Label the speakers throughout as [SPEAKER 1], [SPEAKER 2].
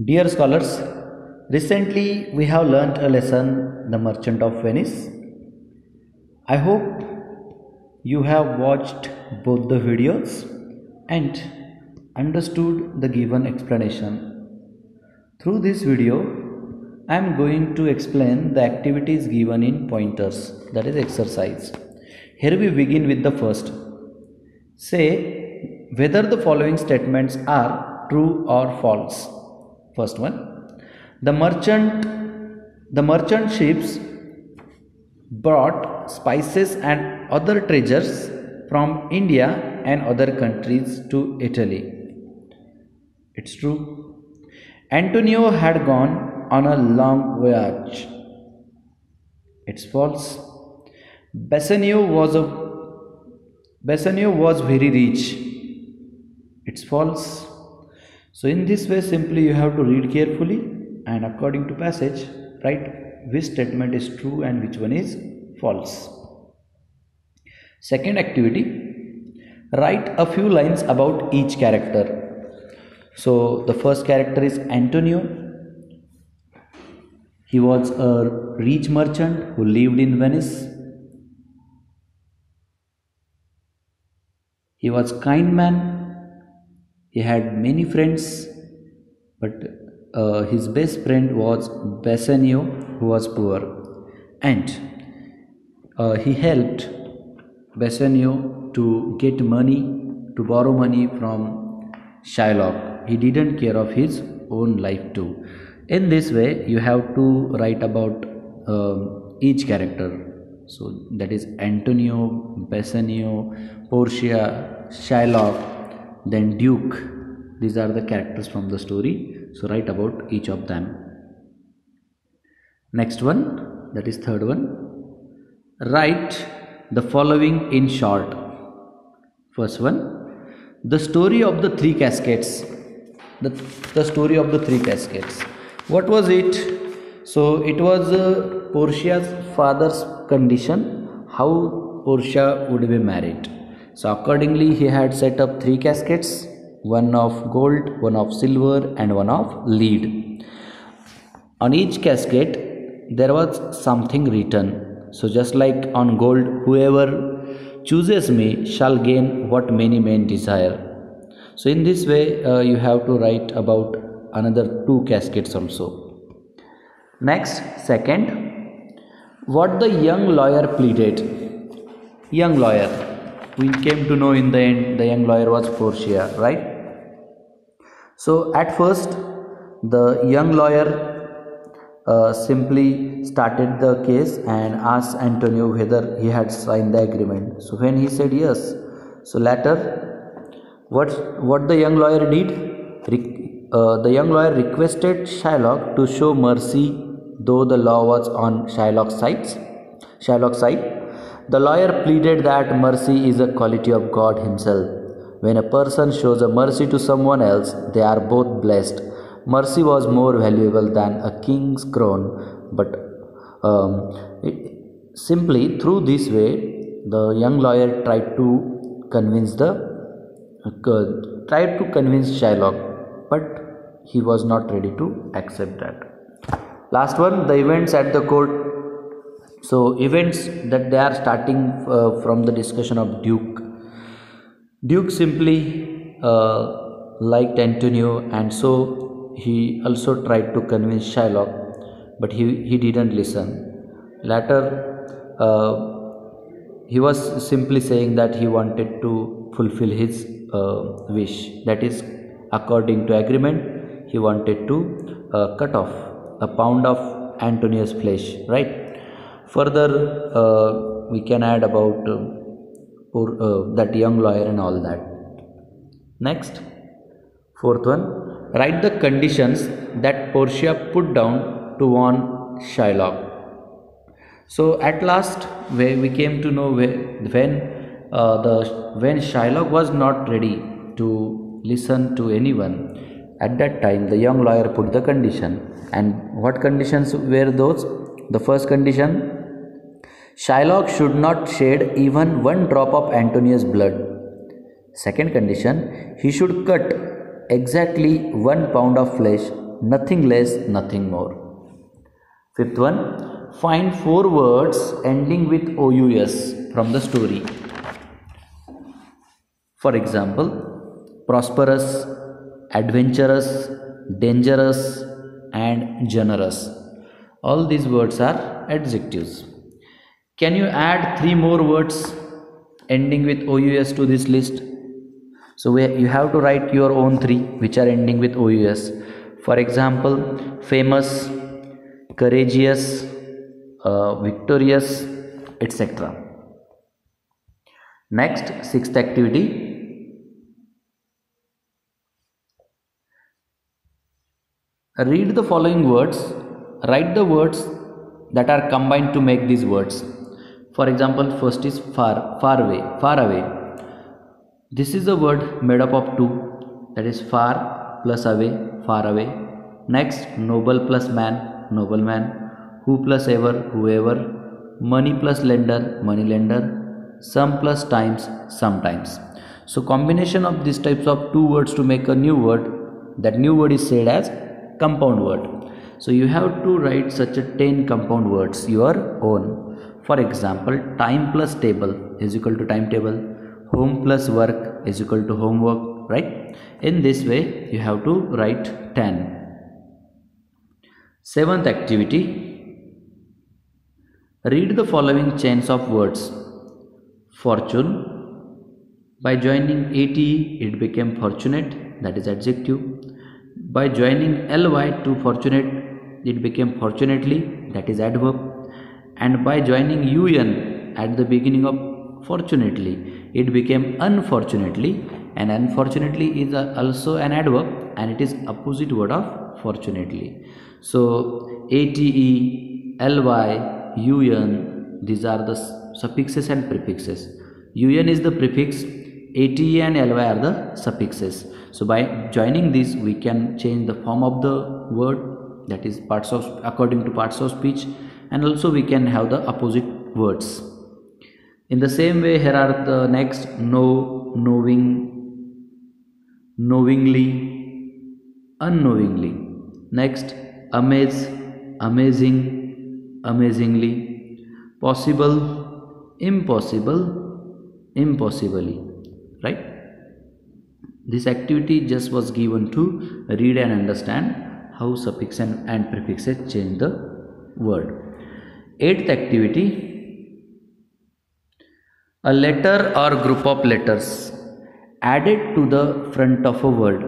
[SPEAKER 1] Dear scholars, recently we have learnt a lesson, The Merchant of Venice. I hope you have watched both the videos and understood the given explanation. Through this video, I am going to explain the activities given in pointers, that is exercise. Here we begin with the first. Say whether the following statements are true or false. First one, the merchant ships brought spices and other treasures from India and other countries to Italy. It's true. Antonio had gone on a long voyage. It's false. Bassanio was very rich. It's false. So in this way, simply you have to read carefully and according to passage, write which statement is true and which one is false. Second activity, write a few lines about each character. So the first character is Antonio. He was a rich merchant who lived in Venice. He was a kind man. He had many friends, but his best friend was Bassanio, who was poor, and he helped Bassanio to get money, to borrow money from Shylock. He didn't care of his own life too. In this way, you have to write about each character. So that is Antonio, Bassanio, Portia, Shylock, then Duke. These are the characters from the story, so write about each of them. Next one, that is third one, write the following in short. First one, the story of the three cascades. The story of the three cascades, what was it? So it was Portia's father's condition, how Portia would be married. So accordingly, he had set up three cascades, one of gold, one of silver, and one of lead. On each cascade, there was something written. So just like on gold, whoever chooses me shall gain what many men desire. So in this way, you have to write about another two cascades also. Next, second, what the young lawyer pleaded. Young lawyer, we came to know in the end the young lawyer was Portia, right? So at first the young lawyer simply started the case and asked Antonio whether he had signed the agreement. So when he said yes, so later what the young lawyer did, the young lawyer requested Shylock to show mercy, though the law was on Shylock's side. The lawyer pleaded that mercy is a quality of God himself. When a person shows a mercy to someone else, they are both blessed. Mercy was more valuable than a king's crown, but simply through this way, the young lawyer tried to convince Shylock, but he was not ready to accept that. Last one, the events at the court. So events that they are starting from the discussion of Duke. Duke simply liked Antonio, and so he also tried to convince Shylock, but he didn't listen. Later, he was simply saying that he wanted to fulfill his wish. That is, according to agreement, he wanted to cut off a pound of Antonio's flesh, right? Further, we can add about that young lawyer and all that. Next, fourth one, write the conditions that Portia put down to warn Shylock. So at last, we came to know when Shylock was not ready to listen to anyone. At that time, the young lawyer put the condition. And what conditions were those? The first condition, Shylock should not shed even one drop of Antonio's blood. Second condition, he should cut exactly 1 pound of flesh nothing less, nothing more. Fifth one, find 4 words ending with OUS from the story. For example, prosperous, adventurous, dangerous, and generous. All these words are adjectives. Can you add 3 more words ending with OUS to this list? So you have to write your own 3 which are ending with OUS. For example, famous, courageous, victorious, etc. Next, 6th activity. Read the following words. Write the words that are combined to make these words. For example, first is far, far away, far away. This is a word made up of 2, that is far plus away, far away. Next, noble plus man, nobleman. Who plus ever, whoever. Money plus lender, moneylender. Some plus times, sometimes. So combination of these types of 2 words to make a new word. That new word is said as compound word. So you have to write such a 10 compound words your own. For example, time plus table is equal to timetable. Home plus work is equal to homework, right? In this way you have to write 10. 7th activity. Read the following chains of words. Fortune. By joining ATE it became fortunate, that is adjective. By joining ly to fortunate it became fortunately, that is adverb. And by joining un at the beginning of fortunately it became unfortunately, and unfortunately is also an adverb and it is opposite word of fortunately. So ATE, ly, un, these are the suffixes and prefixes. Un is the prefix, ATE and ly are the suffixes. So by joining these we can change the form of the word, that is parts of according to parts of speech, and also we can have the opposite words. In the same way, here are the next: know, knowing, knowingly, unknowingly. Next, amaze, amazing, amazingly, possible, impossible, impossibly, right? This activity just was given to read and understand how suffix and prefixes change the word. 8th activity. A letter or group of letters added to the front of a word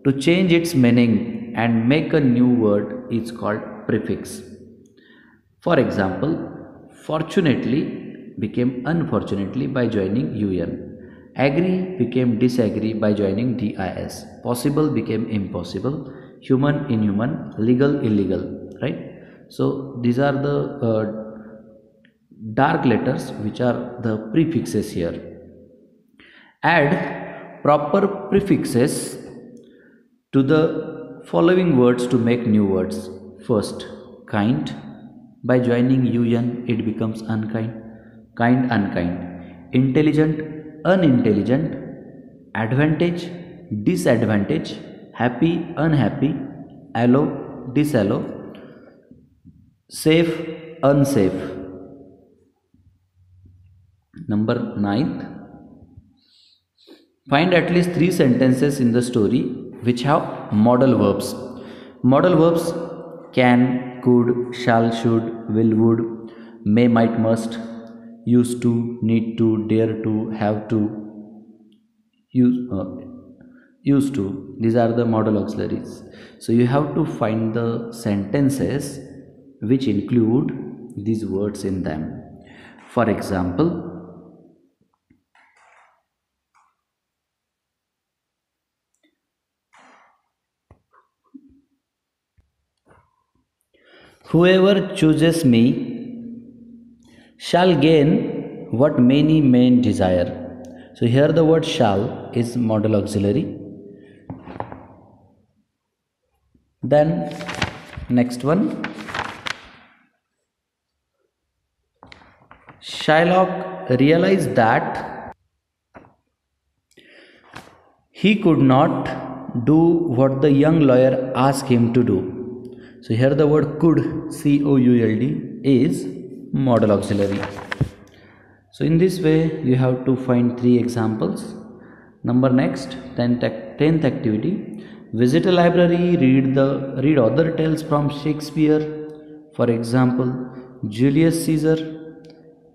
[SPEAKER 1] to change its meaning and make a new word is called prefix. For example, fortunately became unfortunately by joining un. Agree became disagree by joining dis. Possible became impossible. Human, inhuman. Legal, illegal, right? So these are the dark letters which are the prefixes here. Add proper prefixes to the following words to make new words. First, kind. By joining un it becomes unkind. Kind, unkind. Intelligent, unintelligent. Advantage, disadvantage. Happy, unhappy. Allow, disallow. Safe, unsafe. Number 9th. Find at least 3 sentences in the story which have modal verbs. Modal verbs can, could, shall, should, will, would, may, might, must, used to, need to, dare to, have to, used to. These are the modal auxiliaries. So you have to find the sentences which include these words in them. For example, whoever chooses me shall gain what many men desire. So here the word shall is modal auxiliary. Then next one, Shylock realized that he could not do what the young lawyer asked him to do. So here the word could, C-O-U-L-D, is modal auxiliary. So in this way you have to find 3 examples. Number next, 10th activity. Visit a library, read other tales from Shakespeare. For example, Julius Caesar,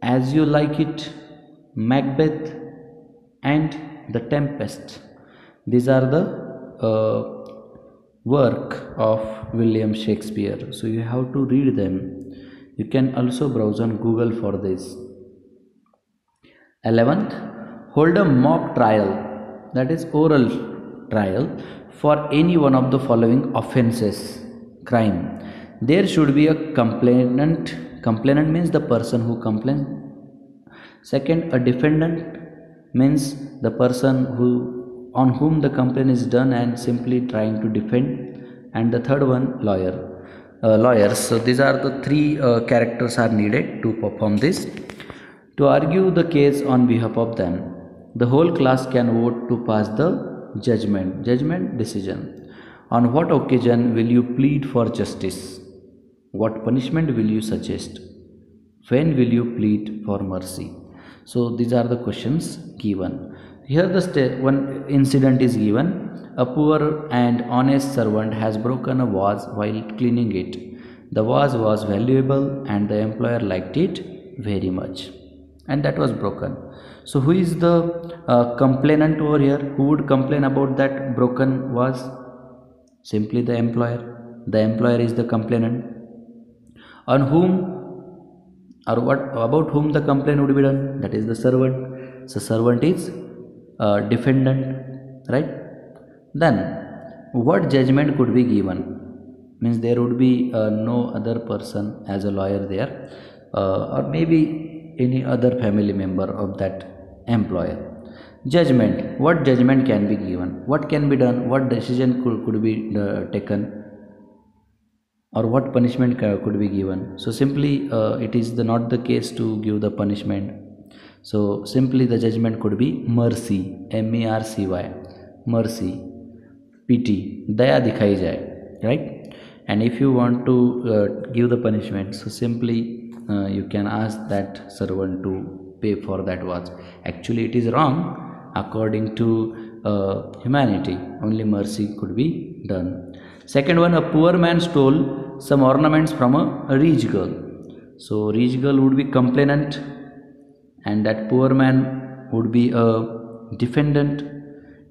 [SPEAKER 1] As You Like It, Macbeth, and The Tempest. These are the work of William Shakespeare. So you have to read them. You can also browse on Google for this. 11th, hold a mock trial, that is oral trial, for any one of the following offenses, crime. There should be a complainant. Complainant means the person who complains. Second, a defendant means the person on whom the complaint is done and simply trying to defend. And the third one, lawyers. So these are the 3 characters are needed to perform this. To argue the case on behalf of them, the whole class can vote to pass the judgment decision. On what occasion will you plead for justice? What punishment will you suggest? When will you plead for mercy? So these are the questions given. Here the one incident is given. A poor and honest servant has broken a vase while cleaning it. The vase was valuable and the employer liked it very much, and that was broken. So who is the complainant over here? Who would complain about that broken vase? Simply the employer. The employer is the complainant. On whom or what about whom the complaint would be done? That is the servant. So servant is defendant, right? Then what judgment could be given? Means there would be no other person as a lawyer there, or maybe any other family member of that employer. Judgment. What judgment can be given? What can be done? What decision could be taken? Or what punishment could be given? So simply it is not the case to give the punishment. So simply the judgment could be mercy, M-E-R-C-Y, mercy, pity, daya dikhai jaye, right? And if you want to give the punishment, so simply you can ask that servant to pay for that watch. Actually it is wrong. According to humanity, only mercy could be done. Second one, a poor man stole some ornaments from a rich girl. So rich girl would be complainant, and that poor man would be a defendant.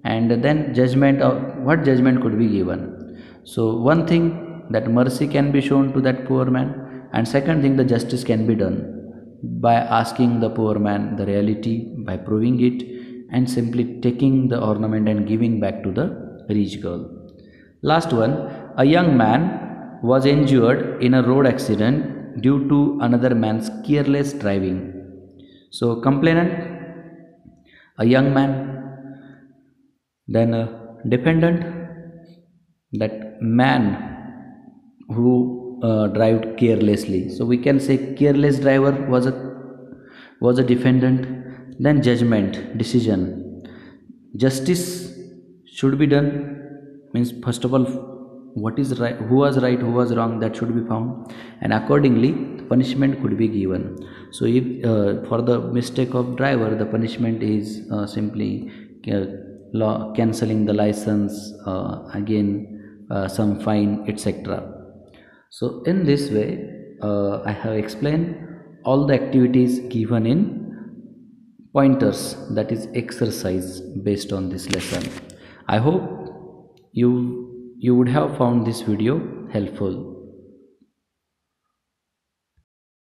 [SPEAKER 1] And then judgment of what judgment could be given? So one thing, that mercy can be shown to that poor man, and second thing, the justice can be done by asking the poor man the reality, by proving it, and simply taking the ornament and giving back to the rich girl. Last one, a young man was injured in a road accident due to another man's careless driving. So complainant, a young man, then a defendant, that man who drove carelessly. So we can say careless driver was a defendant. Then judgment, decision, justice should be done. Means first of all, what is right, who was right, who was wrong, that should be found, and accordingly punishment could be given. So if for the mistake of driver, the punishment is simply cancelling the license, again some fine, etc. So in this way I have explained all the activities given in pointers, that is exercise based on this lesson. I hope you would have found this video helpful.